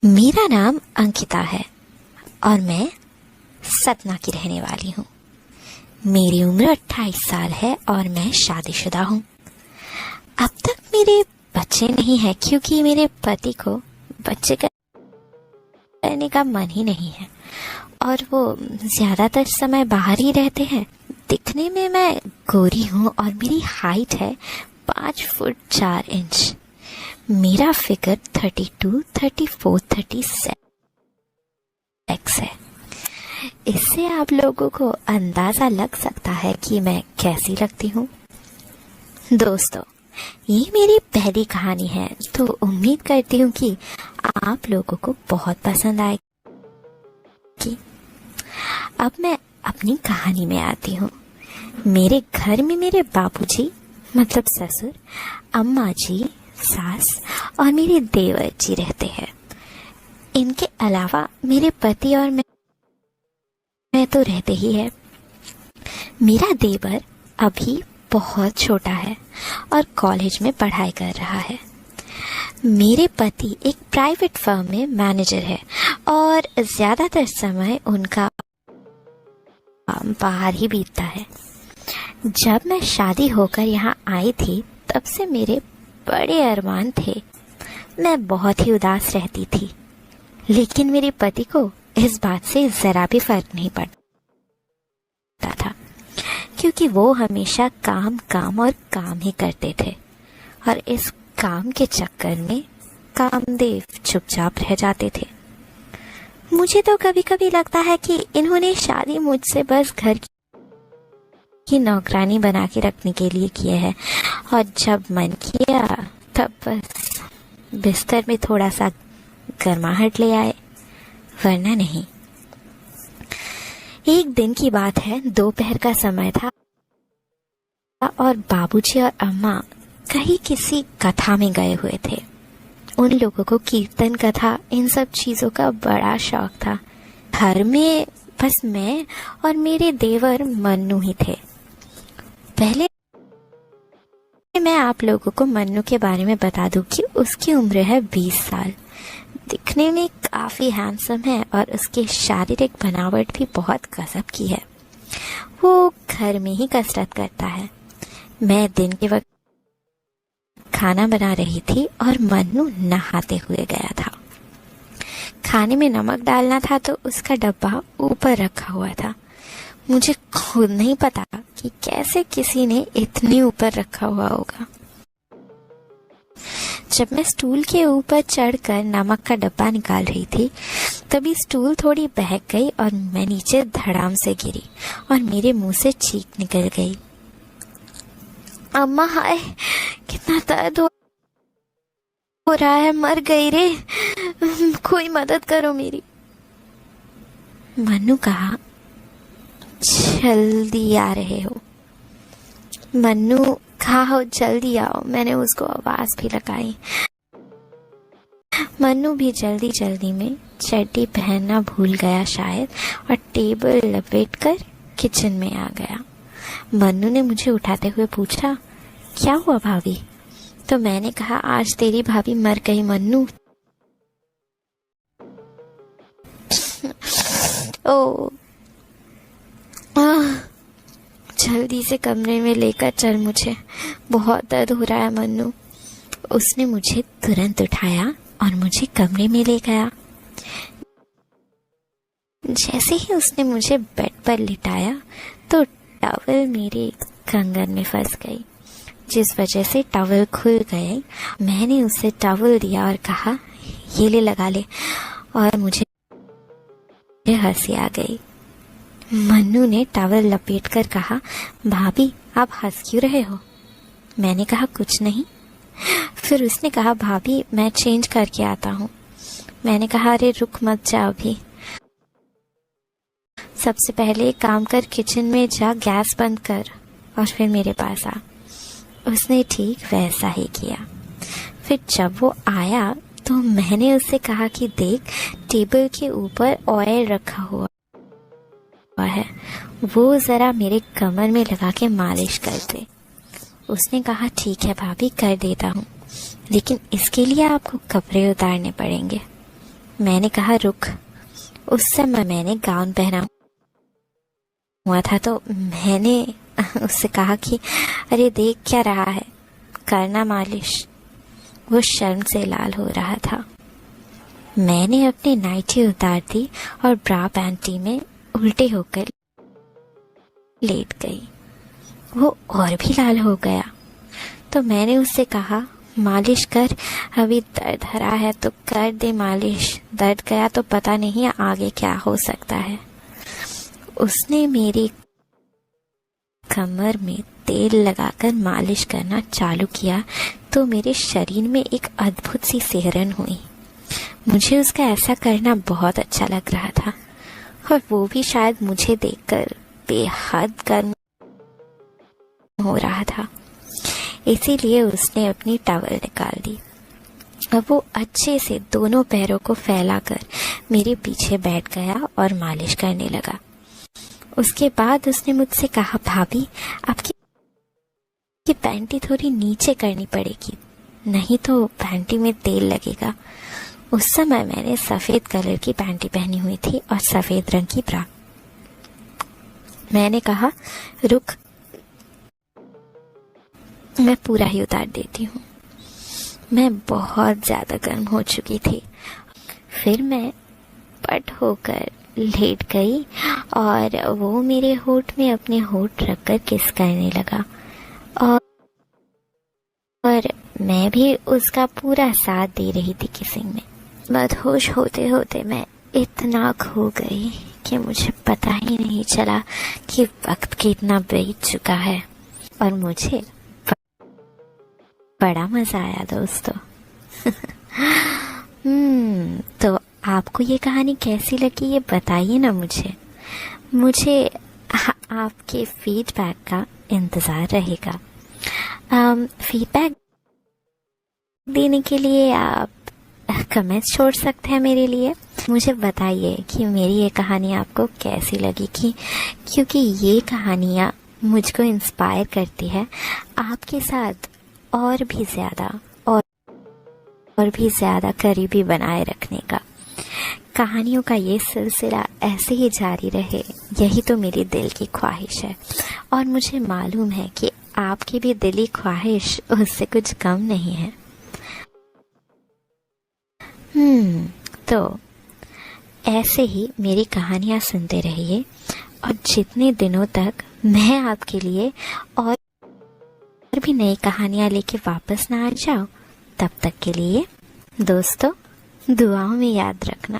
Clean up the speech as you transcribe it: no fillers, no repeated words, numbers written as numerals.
मेरा नाम अंकिता है और मैं सतना की रहने वाली हूँ। मेरी उम्र 28 साल है और मैं शादीशुदा हूँ। अब तक मेरे बच्चे नहीं हैं क्योंकि मेरे पति को बच्चे करने का मन ही नहीं है और वो ज्यादातर समय बाहर ही रहते हैं। दिखने में मैं गोरी हूँ और मेरी हाइट है 5 फुट 4 इंच। मेरा फिगर 32, 34, 36 है। इससे आप लोगों को अंदाजा लग सकता है कि मैं कैसी लगती हूँ। दोस्तों, ये मेरी पहली कहानी है तो उम्मीद करती हूँ कि आप लोगों को बहुत पसंद आएगी। अब मैं अपनी कहानी में आती हूँ। मेरे घर में मेरे बाबूजी मतलब ससुर, अम्मा जी, सास और मेरे देवर जी रहते हैं। इनके अलावा मेरे पति और मैं तो रहते ही है। मेरा देवर अभी बहुत छोटा है और कॉलेज में पढ़ाई कर रहा है। मेरे पति एक प्राइवेट फर्म में मैनेजर है और ज्यादातर समय उनका बाहर ही बीतता है। जब मैं शादी होकर यहाँ आई थी तब से मेरे बड़े अरमान थे। मैं बहुत ही उदास रहती थी, लेकिन मेरे पति को इस बात से जरा भी फर्क नहीं पड़ता था क्योंकि वो हमेशा काम काम और काम ही करते थे और इस काम के चक्कर में कामदेव चुपचाप रह जाते थे। मुझे तो कभी कभी लगता है कि इन्होंने शादी मुझसे बस घर की नौकरानी बना के रखने के लिए किया है और जब मन किया तब बस बिस्तर में थोड़ा सा गर्माहट ले आए, वरना नहीं। एक दिन की बात है, दोपहर का समय था और बाबूजी और अम्मा कहीं किसी कथा में गए हुए थे। उन लोगों को कीर्तन कथा इन सब चीजों का बड़ा शौक था। घर में बस मैं और मेरे देवर मन्नू ही थे। पहले मैं आप लोगों को मन्नू के बारे में बता दूं कि उसकी उम्र है 20 साल। दिखने में काफी हैंडसम है और उसकी शारीरिक बनावट भी बहुत गजब की है। वो घर में ही कसरत करता है। मैं दिन के वक्त खाना बना रही थी और मन्नू नहाते हुए गया था। खाने में नमक डालना था तो उसका डब्बा ऊपर रखा हुआ था। मुझे खुद नहीं पता कि कैसे किसी ने इतने ऊपर रखा हुआ होगा। जब मैं स्टूल के ऊपर चढ़कर नमक का डब्बा निकाल रही थी तभी स्टूल थोड़ी बहक गई और मैं नीचे धड़ाम से गिरी और मेरे मुंह से चीख निकल गई। अम्मा हाय, कितना दर्द हो रहा है, मर गई रे, कोई मदद करो मेरी। मन्नू कहा, जल्दी आ रहे हो? मन्नू कहा, हो जल्दी आओ। मैंने उसको आवाज भी लगाई। मन्नू भी जल्दी जल्दी में चड्डी पहनना भूल गया शायद और टेबल लपेटकर किचन में आ गया। मन्नू ने मुझे उठाते हुए पूछा, क्या हुआ भाभी? तो मैंने कहा, आज तेरी भाभी मर गई मन्नू। ओ जल्दी से कमरे में लेकर चल, मुझे बहुत दर्द हो रहा है मन्नू। उसने मुझे तुरंत उठाया और मुझे कमरे में ले गया। जैसे ही उसने मुझे बेड पर लिटाया तो टॉवल मेरे कंगन में फंस गई, जिस वजह से टॉवल खुल गए। मैंने उसे टॉवल दिया और कहा, ये ले लगा ले, और मुझे हंसी आ गई। मन्नू ने टॉवल लपेटकर कहा, भाभी आप हंस क्यों रहे हो? मैंने कहा, कुछ नहीं। फिर उसने कहा, भाभी मैं चेंज करके आता हूँ। मैंने कहा, अरे रुक मत जा अभी, सबसे पहले एक काम कर, किचन में जा, गैस बंद कर और फिर मेरे पास आ। उसने ठीक वैसा ही किया। फिर जब वो आया तो मैंने उससे कहा कि देख, टेबल के ऊपर ऑयल रखा हुआ है, वो जरा मेरे कमर में लगा के मालिश कर दे। उसने कहा, ठीक है भाभी, कर देता हूँ, लेकिन इसके लिए आपको कपड़े उतारने पड़ेंगे। मैंने कहा रुक। उस समय मैंने गाउन पहना हुआ था, तो मैंने उससे कहा कि अरे देख क्या रहा है, करना मालिश। वो शर्म से लाल हो रहा था। मैंने अपनी नाइटी उतार दी और ब्रा पैंटी में उल्टे होकर लेट गई। वो और भी लाल हो गया, तो मैंने उससे कहा मालिश कर, अभी दर्द हरा है तो कर दे मालिश, दर्द गया तो पता नहीं आगे क्या हो सकता है। उसने मेरी कमर में तेल लगाकर मालिश करना चालू किया तो मेरे शरीर में एक अद्भुत सी सिहरन हुई। मुझे उसका ऐसा करना बहुत अच्छा लग रहा था, और वो भी शायद मुझे देखकर बेहद गर्म हो रहा था। इसीलिए उसने अपनी टॉवल निकाल दी। अब वो अच्छे से दोनों पैरों को फैलाकर मेरे पीछे बैठ गया और मालिश करने लगा। उसके बाद उसने मुझसे कहा भाभी, आपकी पैंटी थोड़ी नीचे करनी पड़ेगी, नहीं तो पैंटी में तेल लगेगा। उस समय मैंने सफेद कलर की पैंटी पहनी हुई थी और सफेद रंग की ब्रा। मैंने कहा रुक, मैं पूरा ही उतार देती हूँ। मैं बहुत ज्यादा गर्म हो चुकी थी। फिर मैं पट होकर लेट गई और वो मेरे होठ में अपने होठ रखकर किस करने लगा, और मैं भी उसका पूरा साथ दे रही थी किसिंग में। बदहोश होते होते मैं इतना खो गई कि मुझे पता ही नहीं चला कि वक्त कितना बीत चुका है, और मुझे बड़ा मजा आया दोस्तों। तो आपको ये कहानी कैसी लगी ये बताइए ना मुझे आपके फीडबैक का इंतज़ार रहेगा। फीडबैक देने के लिए आप कमेंट्स छोड़ सकते हैं मेरे लिए। मुझे बताइए कि मेरी ये कहानी आपको कैसी लगी, क्योंकि ये कहानियाँ मुझको इंस्पायर करती है आपके साथ और भी ज़्यादा करीबी बनाए रखने का। कहानियों का ये सिलसिला ऐसे ही जारी रहे, यही तो मेरी दिल की ख्वाहिश है, और मुझे मालूम है कि आपकी भी दिली ख्वाहिश उससे कुछ कम नहीं है। तो ऐसे ही मेरी कहानियाँ सुनते रहिए, और जितने दिनों तक मैं आपके लिए और भी नई कहानियाँ लेके वापस ना आ जाऊँ, तब तक के लिए दोस्तों दुआओं में याद रखना।